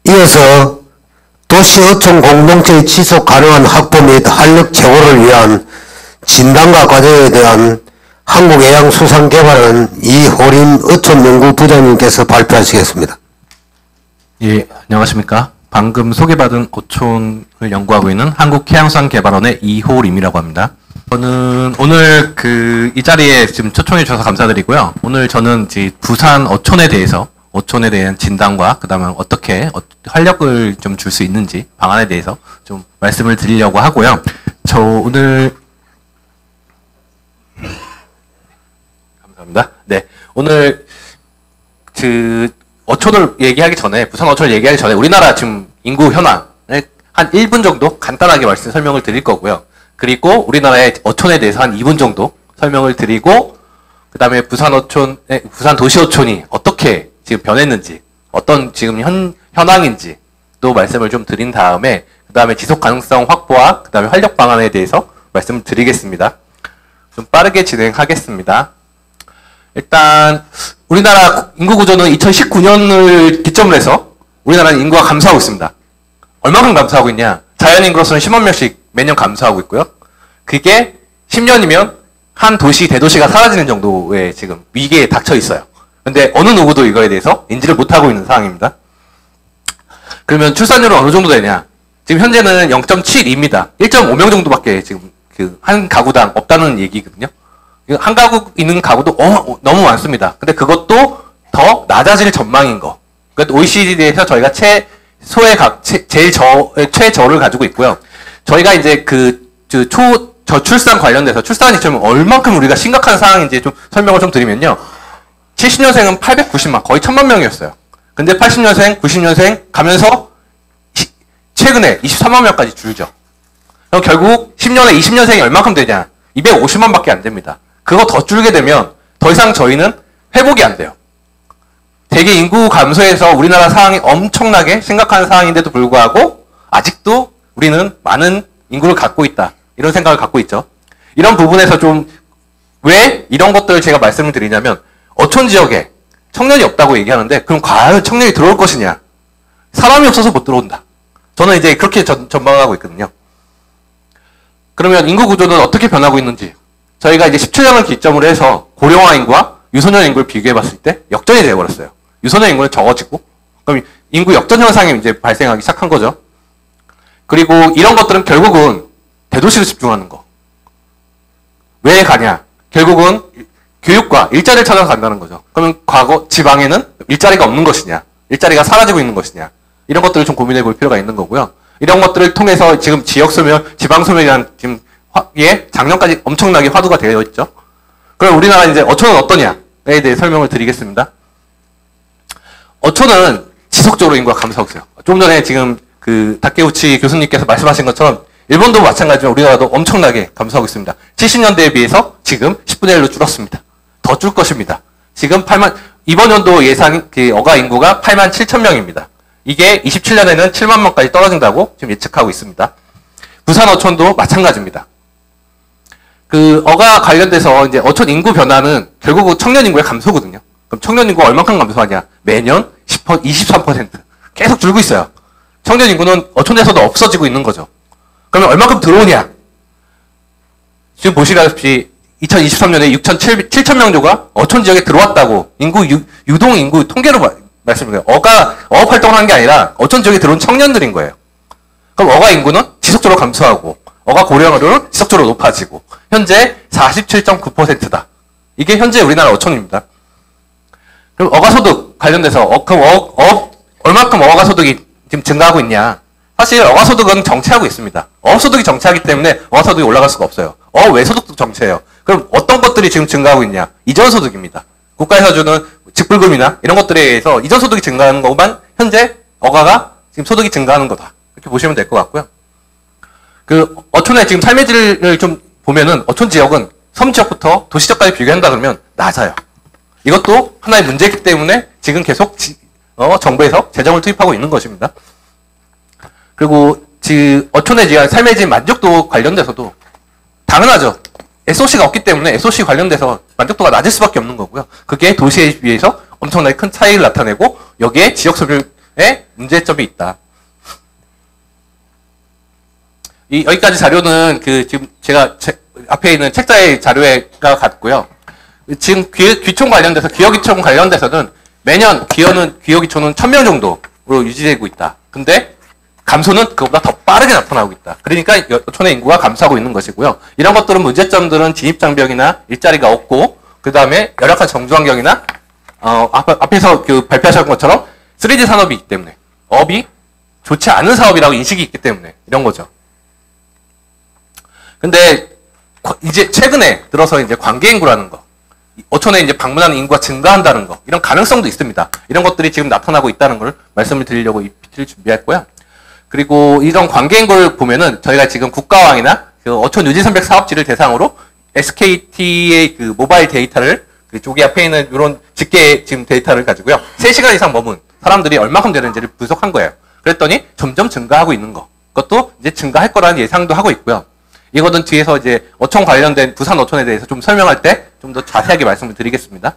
이어서 도시어촌 공동체의 지속 가능한 확보 및 활력 제고를 위한 진단과 과정에 대한 한국해양수산개발원 이호림 어촌연구부장님께서 발표하시겠습니다. 예, 안녕하십니까. 방금 소개받은 어촌을 연구하고 있는 한국해양수산개발원의 이호림이라고 합니다. 저는 오늘 이 자리에 지금 초청해 주셔서 감사드리고요. 오늘 저는 부산 어촌에 대한 진단과 그 다음에 어떻게 활력을 좀 줄 수 있는지 방안에 대해서 좀 말씀을 드리려고 하고요. 저 오늘 감사합니다. 네, 오늘 어촌을 얘기하기 전에, 부산 어촌을 얘기하기 전에 우리나라 지금 인구 현황을 한 1분 정도 간단하게 설명을 드릴 거고요. 그리고 우리나라의 어촌에 대해서 한 2분 정도 설명을 드리고, 그 다음에 부산 도시 어촌이 어떻게 지금 변했는지, 어떤 지금 현황인지 또 말씀을 좀 드린 다음에, 그 다음에 지속 가능성 확보와 그 다음에 활력 방안에 대해서 말씀을 드리겠습니다. 좀 빠르게 진행하겠습니다. 일단 우리나라 인구 구조는 2019년을 기점으로 해서 우리나라는 인구가 감소하고 있습니다. 얼마큼 감소하고 있냐? 자연 인구로서는 10만 명씩 매년 감소하고 있고요. 그게 10년이면 한 도시, 대도시가 사라지는 정도의 지금 위기에 닥쳐 있어요. 근데 어느 누구도 이거에 대해서 인지를 못하고 있는 상황입니다. 그러면 출산율은 어느 정도 되냐? 지금 현재는 0.72입니다. 1.5명 정도밖에 지금 한 가구당 없다는 얘기거든요. 한 가구 있는 가구도 너무 많습니다. 근데 그것도 더 낮아질 전망인 거. 그러니까 OECD에서 저희가 최저를 가지고 있고요. 저희가 이제 저출산 관련돼서 출산이 좀 얼만큼 우리가 심각한 상황인지 좀 설명을 좀 드리면요. 70년생은 890만, 거의 1000만 명이었어요. 근데 80년생, 90년생 가면서 최근에 23만 명까지 줄죠. 그럼 결국 10년에 20년생이 얼만큼 되냐? 250만 밖에 안 됩니다. 그거 더 줄게 되면 더 이상 저희는 회복이 안 돼요. 대개 인구 감소에서 우리나라 상황이 엄청나게 심각한 상황인데도 불구하고 아직도 우리는 많은 인구를 갖고 있다. 이런 생각을 갖고 있죠. 이런 부분에서 좀 왜 이런 것들을 제가 말씀을 드리냐면, 어촌 지역에 청년이 없다고 얘기하는데 그럼 과연 청년이 들어올 것이냐? 사람이 없어서 못 들어온다. 저는 이제 그렇게 전망하고 있거든요. 그러면 인구 구조는 어떻게 변하고 있는지, 저희가 이제 17년을 기점으로 해서 고령화 인구와 유소년 인구를 비교해 봤을 때 역전이 되어버렸어요. 유소년 인구는 적어지고, 그럼 인구 역전 현상이 이제 발생하기 시작한 거죠. 그리고 이런 것들은 결국은 대도시로 집중하는 거. 왜 가냐? 결국은 교육과 일자리를 찾아서 간다는 거죠. 그러면 과거 지방에는 일자리가 없는 것이냐? 일자리가 사라지고 있는 것이냐? 이런 것들을 좀 고민해 볼 필요가 있는 거고요. 이런 것들을 통해서 지금 지역 소멸, 지방 소멸이라는 지금 작년까지 엄청나게 화두가 되어 있죠. 그럼 우리나라 이제 어촌은 어떠냐에 대해 설명을 드리겠습니다. 어촌은 지속적으로 인구가 감소하고 있어요. 좀 전에 지금 다케우치 교수님께서 말씀하신 것처럼 일본도 마찬가지지만 우리나라도 엄청나게 감소하고 있습니다. 70년대에 비해서 지금 10분의 1로 줄었습니다. 더 줄 것입니다. 지금 이번 연도 예상 어가 인구가 8만 7천 명입니다. 이게 27년에는 7만 명까지 떨어진다고 지금 예측하고 있습니다. 부산 어촌도 마찬가지입니다. 어가 관련돼서 이제 어촌 인구 변화는 결국은 청년 인구의 감소거든요. 그럼 청년 인구가 얼만큼 감소하냐? 매년 23% 계속 줄고 있어요. 청년 인구는 어촌에서도 없어지고 있는 거죠. 그러면 얼만큼 들어오냐? 지금 보시다시피 2023년에 7천 명 정도가 어촌 지역에 들어왔다고 유동 인구 통계로 말씀드려요. 어업 활동을 한 게 아니라 어촌 지역에 들어온 청년들인 거예요. 그럼 어가 인구는 지속적으로 감소하고 어가 고령화율은 지속적으로 높아지고 현재 47.9%다. 이게 현재 우리나라 어촌입니다. 그럼 어가소득 관련돼서 얼마큼 어가소득이 지금 증가하고 있냐? 사실 어가소득은 정체하고 있습니다. 어업소득이 정체하기 때문에 어가소득이 올라갈 수가 없어요. 외소득도 정체예요. 그럼 어떤 것들이 지금 증가하고 있냐? 이전소득입니다. 국가에서 주는 직불금이나 이런 것들에 의해서 이전소득이 증가하는 것만 현재 어가가 지금 소득이 증가하는 거다. 이렇게 보시면 될 것 같고요. 어촌의 지금 삶의 질을 좀 보면은 어촌 지역은 섬 지역부터 도시 지역까지 비교한다 그러면 낮아요. 이것도 하나의 문제이기 때문에 지금 계속 정부에서 재정을 투입하고 있는 것입니다. 그리고 어촌의 삶의 질 만족도 관련돼서도 당연하죠. SOC가 없기 때문에 SOC 관련돼서 만족도가 낮을 수밖에 없는 거고요. 그게 도시에 비해서 엄청나게 큰 차이를 나타내고 여기에 지역 소멸 문제점이 있다. 여기까지 자료는 지금 제가 앞에 있는 책자의 자료가 같고요. 지금 귀촌 관련돼서, 기여기촌 관련돼서는 매년 기여기촌은 1000명 정도로 유지되고 있다. 근데 감소는 그보다 더 빠르게 나타나고 있다. 그러니까 어촌의 인구가 감소하고 있는 것이고요. 이런 것들은 문제점들은 진입장벽이나 일자리가 없고, 그 다음에 열악한 정주환경이나 앞에서 발표하신 것처럼 3D 산업이 있기 때문에, 업이 좋지 않은 사업이라고 인식이 있기 때문에 이런 거죠. 근데 이제 최근에 들어서 이제 관계 인구라는 거, 어촌에 이제 방문하는 인구가 증가한다는 거, 이런 가능성도 있습니다. 이런 것들이 지금 나타나고 있다는 걸 말씀을 드리려고 이 PPT를 준비했고요. 그리고 이런 관계 인구를 보면은 저희가 지금 국가왕이나 어촌 유지선백 사업지를 대상으로 SKT의 모바일 데이터를 저기 앞에 있는 이런 집계 지금 데이터를 가지고요. 3시간 이상 머문 사람들이 얼마큼 되는지를 분석한 거예요. 그랬더니 점점 증가하고 있는 거. 그것도 이제 증가할 거라는 예상도 하고 있고요. 이거는 뒤에서 이제 어촌 관련된 부산 어촌에 대해서 좀 설명할 때 좀 더 자세하게 말씀을 드리겠습니다.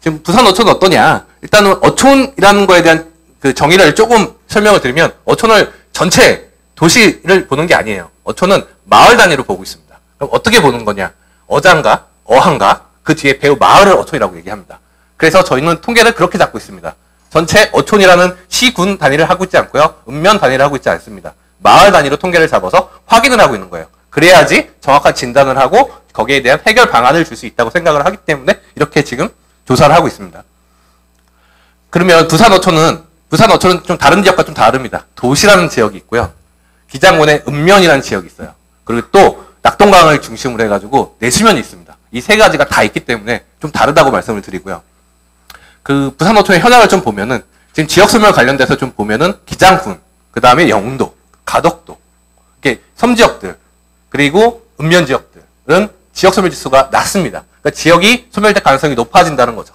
지금 부산 어촌은 어떠냐? 일단은 어촌이라는 거에 대한 정의를 조금 설명을 드리면, 어촌을 전체 도시를 보는 게 아니에요. 어촌은 마을 단위로 보고 있습니다. 그럼 어떻게 보는 거냐? 어장과 어항과 그 뒤에 배우 마을을 어촌이라고 얘기합니다. 그래서 저희는 통계를 그렇게 잡고 있습니다. 전체 어촌이라는 시군 단위를 하고 있지 않고요. 읍면 단위를 하고 있지 않습니다. 마을 단위로 통계를 잡아서 확인을 하고 있는 거예요. 그래야지 정확한 진단을 하고 거기에 대한 해결 방안을 줄 수 있다고 생각을 하기 때문에 이렇게 지금 조사를 하고 있습니다. 그러면 부산 어촌은 좀 다른 지역과 좀 다릅니다. 도시라는 지역이 있고요. 기장군의 읍면이라는 지역이 있어요. 그리고 또 낙동강을 중심으로 해가지고 내수면이 있습니다. 이 세 가지가 다 있기 때문에 좀 다르다고 말씀을 드리고요. 부산 어촌의 현황을 좀 보면은, 지금 지역 소멸 관련돼서 좀 보면은 기장군, 그 다음에 영도, 가덕도, 이게 섬지역들, 그리고 읍면 지역들은 지역 소멸 지수가 낮습니다. 그러니까 지역이 소멸될 가능성이 높아진다는 거죠.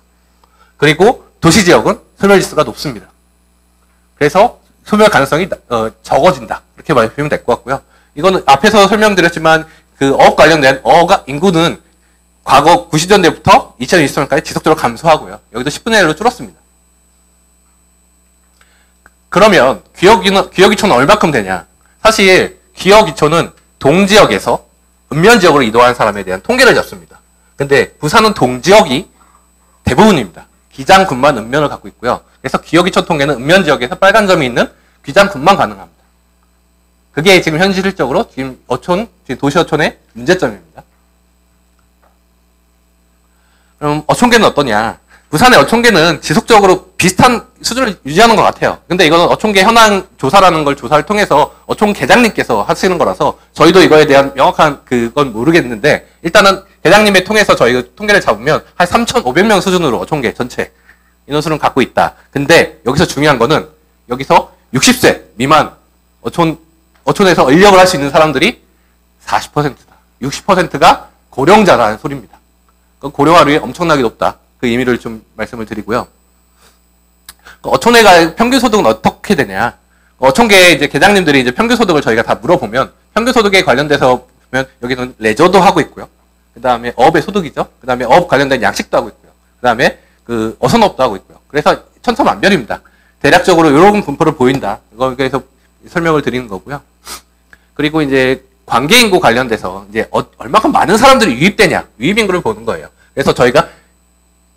그리고 도시 지역은 소멸 지수가 높습니다. 그래서 소멸 가능성이 적어진다. 이렇게 말하면 될 것 같고요. 이거는 앞에서 설명드렸지만 어업 관련된 인구는 과거 90년대부터 2020년까지 지속적으로 감소하고요. 여기도 10분의 1로 줄었습니다. 그러면 기여기촌은 얼마큼 되냐? 사실 기여기촌은 동지역에서 읍면 지역으로 이동한 사람에 대한 통계를 잡습니다. 근데 부산은 동지역이 대부분입니다. 기장군만 읍면을 갖고 있고요. 그래서 기여기촌 통계는 읍면 지역에서 빨간 점이 있는 기장군만 가능합니다. 그게 지금 현실적으로 지금 도시 어촌의 문제점입니다. 그럼 어촌계는 어떠냐? 부산의 어촌계는 지속적으로 비슷한 수준을 유지하는 것 같아요. 근데 이거는 어촌계 현황 조사라는 걸 조사를 통해서 어촌 계장님께서 하시는 거라서 저희도 이거에 대한 명확한 그건 모르겠는데, 일단은 계장님의 통해서 저희가 통계를 잡으면 한 3,500명 수준으로 어촌계 전체 인원수는 갖고 있다. 근데 여기서 중요한 거는 여기서 60세 미만 어촌에서 인력을 할 수 있는 사람들이 40%다. 60%가 고령자라는 소리입니다. 고령화율이 엄청나게 높다. 그 의미를 좀 말씀을 드리고요. 어촌회가 평균 소득은 어떻게 되냐? 어촌계 이제 계장님들이 이제 평균 소득을 저희가 다 물어보면, 평균 소득에 관련돼서 보면 여기는 레저도 하고 있고요. 그 다음에 어업의 소득이죠. 그 다음에 어업 관련된 양식도 하고 있고요. 그 다음에 어선업도 하고 있고요. 그래서 천차만별입니다. 대략적으로 이런 분포를 보인다. 이거에서 설명을 드리는 거고요. 그리고 이제 관계 인구 관련돼서 이제 얼마큼 많은 사람들이 유입되냐, 유입 인구를 보는 거예요. 그래서 저희가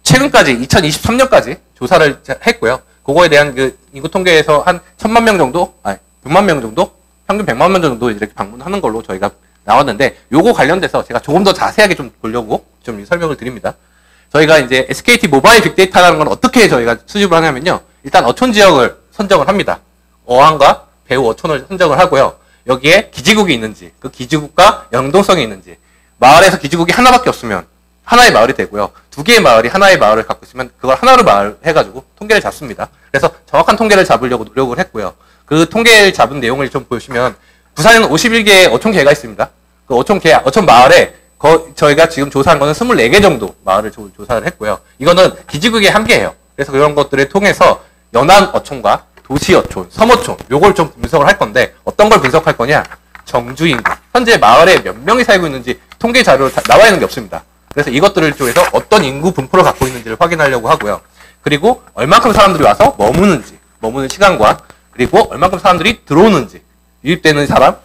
최근까지 2023년까지 조사를 했고요. 그거에 대한 인구 통계에서 한 1000만 명 정도, 100만 명 정도, 평균 100만 명 정도 이렇게 방문하는 걸로 저희가 나왔는데, 요거 관련돼서 제가 조금 더 자세하게 좀 보려고 좀 설명을 드립니다. 저희가 이제 SKT 모바일 빅데이터라는 건 어떻게 저희가 수집을 하냐면요. 일단 어촌 지역을 선정을 합니다. 어항과 배후 어촌을 선정을 하고요. 여기에 기지국이 있는지, 그 기지국과 연동성이 있는지, 마을에서 기지국이 하나밖에 없으면 하나의 마을이 되고요. 2개의 마을이 하나의 마을을 갖고 있으면 그걸 하나로 마을 해가지고 통계를 잡습니다. 그래서 정확한 통계를 잡으려고 노력을 했고요. 그 통계를 잡은 내용을 좀 보시면, 부산에는 51개의 어촌계가 있습니다. 그 어촌 마을에 저희가 지금 조사한 거는 24개 정도 마을을 조사를 했고요. 이거는 기지국의 한계예요. 그래서 그런 것들을 통해서 연안 어촌과 도시 어촌, 섬어촌, 요걸 좀 분석을 할 건데, 어떤 걸 분석할 거냐? 정주 인구. 현재 마을에 몇 명이 살고 있는지 통계 자료로 나와 있는 게 없습니다. 그래서 이것들을 통해서 어떤 인구 분포를 갖고 있는지를 확인하려고 하고요. 그리고 얼마큼 사람들이 와서 머무는지, 머무는 시간과 그리고 얼만큼 사람들이 들어오는지, 유입되는 사람,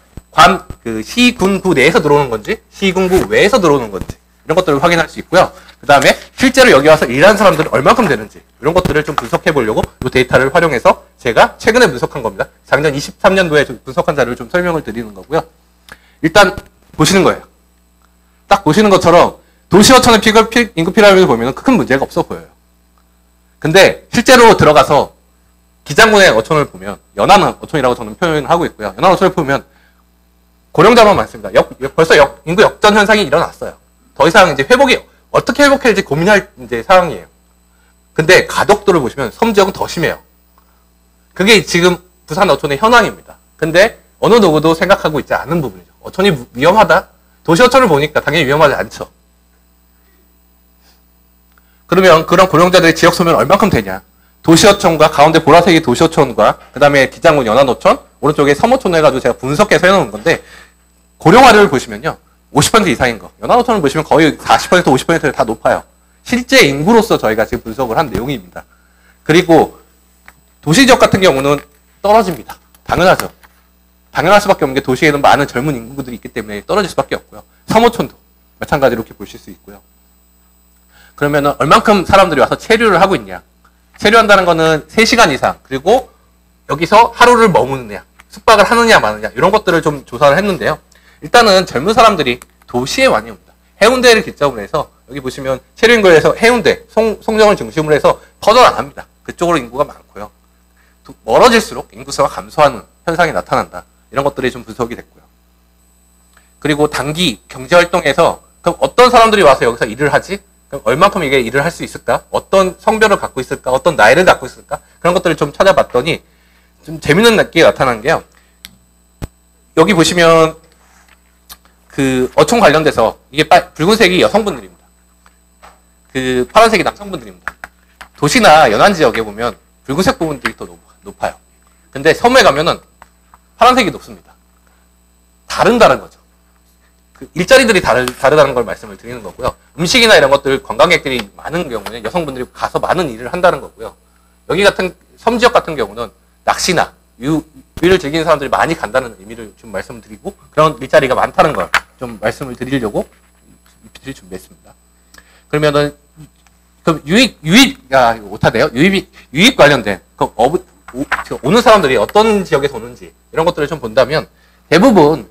시군구 내에서 들어오는 건지, 시군구 외에서 들어오는 건지, 이런 것들을 확인할 수 있고요. 그 다음에 실제로 여기 와서 일하는 사람들은 얼만큼 되는지, 이런 것들을 좀 분석해 보려고 이 데이터를 활용해서 제가 최근에 분석한 겁니다. 작년 23년도에 분석한 자료를 좀 설명을 드리는 거고요. 일단 보시는 거예요. 딱 보시는 것처럼 도시어촌의 인구 피라미드를 보면 큰 문제가 없어 보여요. 근데 실제로 들어가서 기장군의 어촌을 보면, 연안 어촌이라고 저는 표현을 하고 있고요. 연안 어촌을 보면 고령자만 많습니다. 벌써 인구 역전 현상이 일어났어요. 더 이상 이제 어떻게 회복해야 될지 고민할 이제 상황이에요. 근데 가덕도를 보시면 섬 지역은 더 심해요. 그게 지금 부산 어촌의 현황입니다. 근데 어느 누구도 생각하고 있지 않은 부분이죠. 어촌이 위험하다? 도시 어촌을 보니까 당연히 위험하지 않죠. 그러면 그런 고령자들의 지역 소멸은 얼만큼 되냐? 도시어촌과 가운데 보라색이 도시어촌과 그 다음에 기장군 연안어촌, 오른쪽에 섬어촌 해가지고 제가 분석해서 해놓은 건데, 고령화를 보시면요 50% 이상인 거, 연안어촌을 보시면 거의 40% 50%를 다 높아요. 실제 인구로서 저희가 지금 분석을 한 내용입니다. 그리고 도시지역 같은 경우는 떨어집니다. 당연하죠. 당연할 수밖에 없는 게 도시에는 많은 젊은 인구들이 있기 때문에 떨어질 수밖에 없고요. 섬어촌도 마찬가지로 이렇게 보실 수 있고요. 그러면은 얼만큼 사람들이 와서 체류를 하고 있냐? 체류한다는 거는 3시간 이상, 그리고 여기서 하루를 머무느냐, 숙박을 하느냐 마느냐, 이런 것들을 좀 조사를 했는데요. 일단은 젊은 사람들이 도시에 많이 옵니다. 해운대를 기점으로 해서 여기 보시면 체류인구에서 해운대, 송정을 중심으로 해서 퍼져나갑니다. 그쪽으로 인구가 많고요. 멀어질수록 인구수가 감소하는 현상이 나타난다. 이런 것들이 좀 분석이 됐고요. 그리고 단기 경제활동에서 그럼 어떤 사람들이 와서 여기서 일을 하지? 그럼 얼만큼 이게 일을 할 수 있을까? 어떤 성별을 갖고 있을까? 어떤 나이를 갖고 있을까? 그런 것들을 좀 찾아봤더니 좀 재밌는 게 나타난 게요. 여기 보시면 그 어촌 관련돼서 이게 붉은색이 여성분들입니다. 그 파란색이 남성분들입니다. 도시나 연안 지역에 보면 붉은색 부분들이 더 높아요. 근데 섬에 가면은 파란색이 높습니다. 다른 거죠. 그 일자리들이 다르다는 걸 말씀을 드리는 거고요. 음식이나 이런 것들 관광객들이 많은 경우는 여성분들이 가서 많은 일을 한다는 거고요. 여기 같은 섬지역 같은 경우는 낚시나 유를 즐기는 사람들이 많이 간다는 의미를 좀 말씀드리고, 그런 일자리가 많다는 걸 좀 말씀을 드리려고 PPT를 준비했습니다. 그러면은 그럼 이거 못하네요. 유입 관련된 오는 사람들이 어떤 지역에서 오는지 이런 것들을 좀 본다면 대부분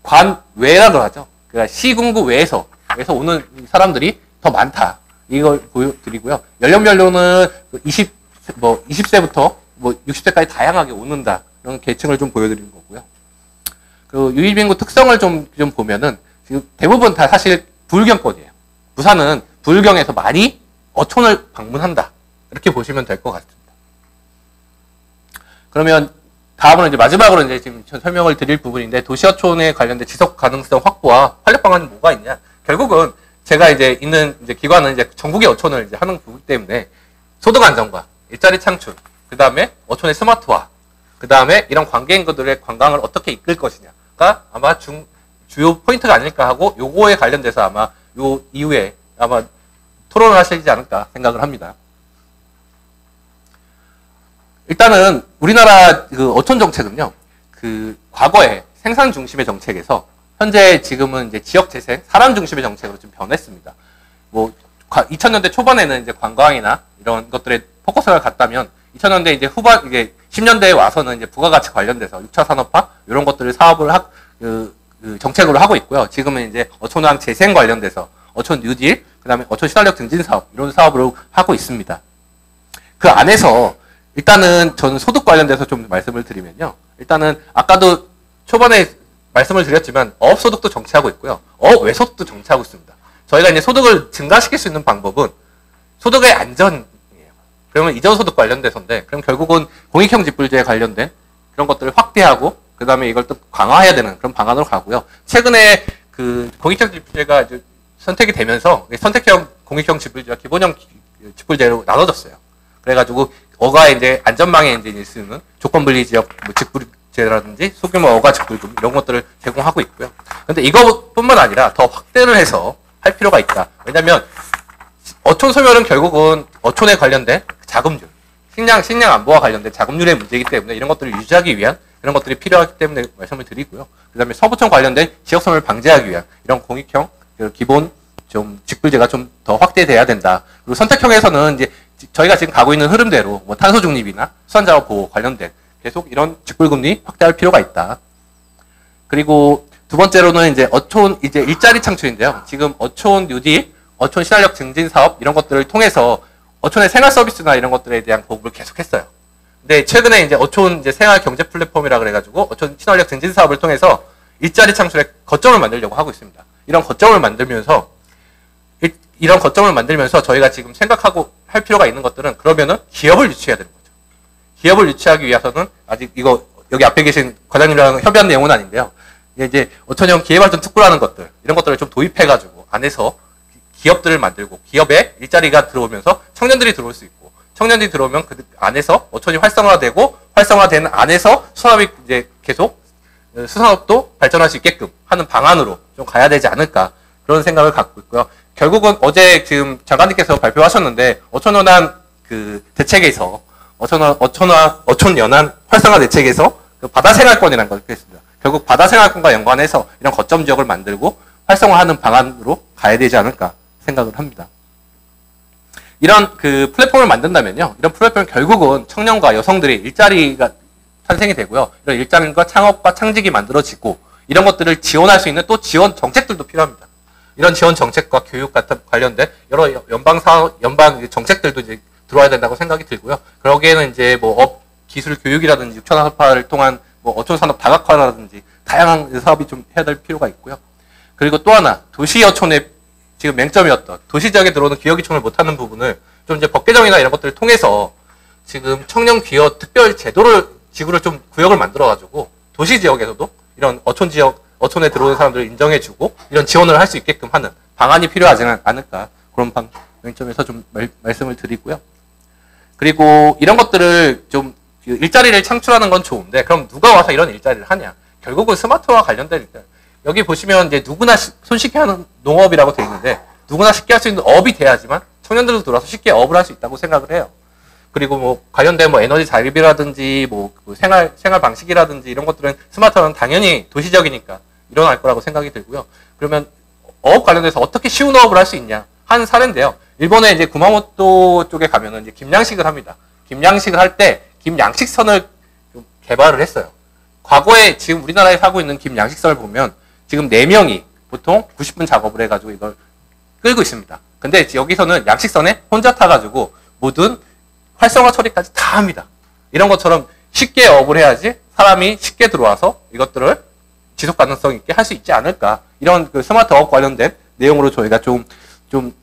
관외라고 하죠. 그러니까 시군구 외에서 오는 사람들이 더 많다. 이걸 보여드리고요. 연령별로는 20세부터 60세까지 다양하게 오는다. 이런 계층을 좀 보여드리는 거고요. 그 유입인구 특성을 좀 보면은 지금 대부분 다 사실 부울경권이에요. 부산은 부울경에서 많이 어촌을 방문한다. 이렇게 보시면 될 것 같습니다. 그러면 다음으로 이제 마지막으로 이제 지금 설명을 드릴 부분인데, 도시어촌에 관련된 지속 가능성 확보와 활력 방안이 뭐가 있냐? 결국은 제가 이제 있는 이제 기관은 이제 전국의 어촌을 이제 하는 부분 때문에 소득 안정과 일자리 창출, 그 다음에 어촌의 스마트화, 그 다음에 이런 관계 인구들의 관광을 어떻게 이끌 것이냐가 아마 주요 포인트가 아닐까 하고, 요거에 관련돼서 아마 요 이후에 아마 토론을 하시지 않을까 생각을 합니다. 일단은 우리나라 그 어촌 정책은요, 그 과거에 생산 중심의 정책에서 현재 지금은 이제 지역 재생, 사람 중심의 정책으로 좀 변했습니다. 2000년대 초반에는 이제 관광이나 이런 것들에 포커스를 갖다면 2000년대 이제 후반, 이게 10년대에 와서는 이제 부가가치 관련돼서 6차 산업화 이런 것들을 사업을 정책으로 하고 있고요. 지금은 이제 어촌왕 재생 관련돼서 어촌 뉴딜, 그 다음에 어촌 시달력 증진 사업 이런 사업으로 하고 있습니다. 그 안에서 일단은 저는 소득 관련돼서 좀 말씀을 드리면요. 일단은 아까도 초반에 말씀을 드렸지만 어업소득도 정치하고 있고요. 어업외소득도 정치하고 있습니다. 저희가 이제 소득을 증가시킬 수 있는 방법은 소득의 안전이에요. 그러면 이전소득 관련돼서인데, 그럼 결국은 공익형 직불제에 관련된 그런 것들을 확대하고, 그 다음에 이걸 또 강화해야 되는 그런 방안으로 가고요. 최근에 그 공익형 직불제가 이제 선택이 되면서 선택형 공익형 직불제와 기본형 직불제로 나눠졌어요. 그래가지고 어가 이제 안전망에 이제 쓰는 조건분리 지역 직불제라든지 소규모 어가 직불금 이런 것들을 제공하고 있고요. 근데 이것뿐만 아니라 더 확대를 해서 할 필요가 있다. 왜냐면 어촌 소멸은 결국은 어촌에 관련된 자금줄, 식량 안보와 관련된 자급률의 문제이기 때문에 이런 것들을 유지하기 위한 그런 것들이 필요하기 때문에 말씀을 드리고요. 그 다음에 서부청 관련된 지역소멸을 방지하기 위한 이런 공익형, 기본 좀 직불제가 좀 더 확대돼야 된다. 그리고 선택형에서는 이제 저희가 지금 가고 있는 흐름대로 뭐 탄소 중립이나 수산자원 보호 관련된 계속 이런 직불금리 확대할 필요가 있다. 그리고 두 번째로는 이제 어촌 이제 일자리 창출인데요. 지금 어촌 뉴딜, 어촌 신활력 증진 사업 이런 것들을 통해서 어촌의 생활 서비스나 이런 것들에 대한 보급을 계속했어요. 근데 최근에 이제 어촌 이제 생활 경제 플랫폼이라 그래가지고 어촌 신활력 증진 사업을 통해서 일자리 창출의 거점을 만들려고 하고 있습니다. 이런 거점을 만들면서 저희가 지금 생각하고 할 필요가 있는 것들은 그러면은 기업을 유치해야 되는 거죠. 기업을 유치하기 위해서는 아직 이거 여기 앞에 계신 과장님이랑 협의한 내용은 아닌데요. 이제 어촌형 기회발전 특구라는 것들 이런 것들을 좀 도입해가지고 안에서 기업들을 만들고 기업에 일자리가 들어오면서 청년들이 들어올 수 있고 청년들이 들어오면 그 안에서 어촌이 활성화되고 활성화된 안에서 수산업이 이제 계속 수산업도 발전할 수 있게끔 하는 방안으로 좀 가야 되지 않을까 그런 생각을 갖고 있고요. 결국은 어제 지금 장관님께서 발표하셨는데 어촌연안 그 대책에서 어촌연안 활성화 대책에서 그 바다생활권이라는 걸 했습니다. 결국 바다생활권과 연관해서 이런 거점 지역을 만들고 활성화하는 방안으로 가야 되지 않을까 생각을 합니다. 이런 그 플랫폼을 만든다면요. 이런 플랫폼은 결국은 청년과 여성들이 일자리가 탄생이 되고요. 이런 일자리과 창업과 창직이 만들어지고 이런 것들을 지원할 수 있는 또 지원 정책들도 필요합니다. 이런 지원 정책과 교육 같은 관련된 여러 연방 정책들도 이제 들어와야 된다고 생각이 들고요. 그러기에는 이제 뭐 기술 교육이라든지 육천산업화를 통한 뭐 어촌산업 다각화라든지 다양한 사업이 좀 해야 될 필요가 있고요. 그리고 또 하나 도시 어촌의 지금 맹점이었던 도시 지역에 들어오는 기업 기총을 못하는 부분을 좀 이제 법 개정이나 이런 것들을 통해서 지금 청년 기업 특별 지구를 좀 구역을 만들어가지고 도시 지역에서도 이런 어촌 지역 어촌에 들어오는 사람들을 인정해주고 이런 지원을 할 수 있게끔 하는 방안이 필요하지 않을까 그런 맹점에서 좀 말씀을 드리고요. 그리고 이런 것들을 좀 일자리를 창출하는 건 좋은데 그럼 누가 와서 이런 일자리를 하냐? 결국은 스마트와 관련된 일자리. 여기 보시면 이제 누구나 손쉽게 하는 농업이라고 되어 있는데 누구나 쉽게 할 수 있는 업이 돼야지만 청년들도 들어와서 쉽게 업을 할 수 있다고 생각을 해요. 그리고 뭐 관련된 뭐 에너지 자립이라든지 뭐 그 생활 방식이라든지 이런 것들은 스마트는 당연히 도시적이니까 일어날 거라고 생각이 들고요. 그러면 어업 관련돼서 어떻게 쉬운 어업을 할 수 있냐 한 사례인데요. 일본에 이제 구마모토 쪽에 가면은 이제 김양식을 합니다. 김양식을 할 때 김양식선을 좀 개발을 했어요. 과거에 지금 우리나라에 하고 있는 김양식선을 보면 지금 4명이 보통 90분 작업을 해가지고 이걸 끌고 있습니다. 근데 여기서는 양식선에 혼자 타가지고 모든 활성화 처리까지 다 합니다. 이런 것처럼 쉽게 업을 해야지 사람이 쉽게 들어와서 이것들을 지속 가능성 있게 할 수 있지 않을까. 이런 그 스마트 업 관련된 내용으로 저희가 좀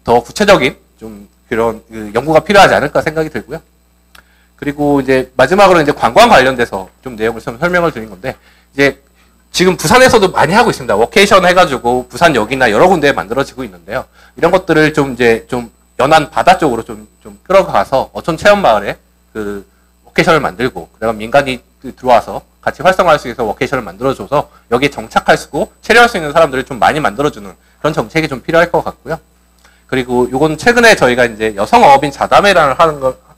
더 구체적인 좀 그런 그 연구가 필요하지 않을까 생각이 들고요. 그리고 이제 마지막으로 이제 관광 관련돼서 좀 내용을 좀 설명을 드린 건데 이제 지금 부산에서도 많이 하고 있습니다. 워케이션 해가지고 부산역이나 여러 군데에 만들어지고 있는데요. 이런 것들을 좀 이제 좀 연안 바다 쪽으로 좀 끌어가서 어촌 체험마을에 그 워케이션을 만들고 그다음 민간이 들어와서 같이 활성화할 수 있어서 워케이션을 만들어줘서 여기에 정착할 수 있고 체류할 수 있는 사람들을 좀 많이 만들어주는 그런 정책이 좀 필요할 것 같고요. 그리고 이건 최근에 저희가 이제 여성 어업인 자담회를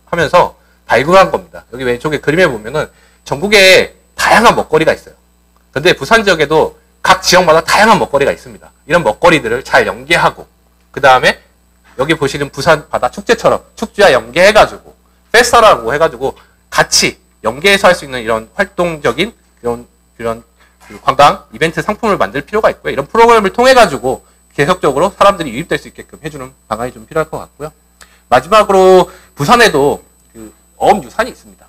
하면서 발굴한 겁니다. 여기 왼쪽에 그림에 보면은 전국에 다양한 먹거리가 있어요. 근데 부산 지역에도 각 지역마다 다양한 먹거리가 있습니다. 이런 먹거리들을 잘 연계하고 그 다음에 여기 보시는 부산 바다 축제처럼 축제와 연계해가지고 페스타라고 해가지고 같이 연계해서 할 수 있는 이런 활동적인 그런 그 관광 이벤트 상품을 만들 필요가 있고요. 이런 프로그램을 통해 가지고 계속적으로 사람들이 유입될 수 있게끔 해주는 방안이 좀 필요할 것 같고요. 마지막으로 부산에도 그 어업유산이 있습니다.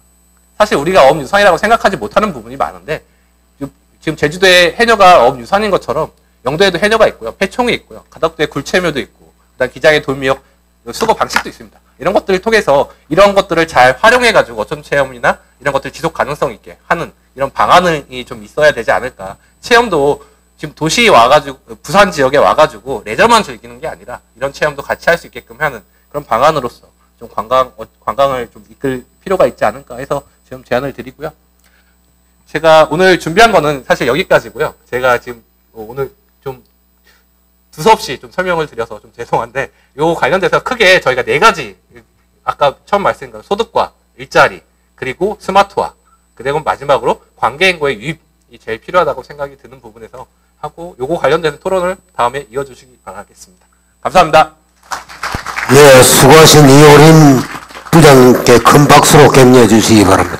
사실 우리가 어업유산이라고 생각하지 못하는 부분이 많은데 지금 제주도에 해녀가 어업유산인 것처럼 영도에도 해녀가 있고요. 폐총이 있고요. 가덕도에 굴체묘도 있고 그다음 기장에 돌미역 수거 방식도 있습니다. 이런 것들을 통해서 이런 것들을 잘 활용해가지고 어촌 체험이나 이런 것들 지속 가능성 있게 하는 이런 방안이 좀 있어야 되지 않을까. 체험도 지금 도시에 와가지고 부산 지역에 와가지고 레저만 즐기는 게 아니라 이런 체험도 같이 할 수 있게끔 하는 그런 방안으로서 좀 관광을 좀 이끌 필요가 있지 않을까 해서 지금 제안을 드리고요. 제가 오늘 준비한 거는 사실 여기까지고요. 제가 지금 오늘 좀 두서없이 좀 설명을 드려서 좀 죄송한데 요 관련돼서 크게 저희가 4가지 아까 처음 말씀드린 소득과 일자리, 그리고 스마트화, 그리고 마지막으로 관계인과의 유입이 제일 필요하다고 생각이 드는 부분에서 하고 요거 관련된 토론을 다음에 이어주시기 바라겠습니다. 감사합니다. 네, 수고하신 이효린 부장님께 큰 박수로 격려해 주시기 바랍니다.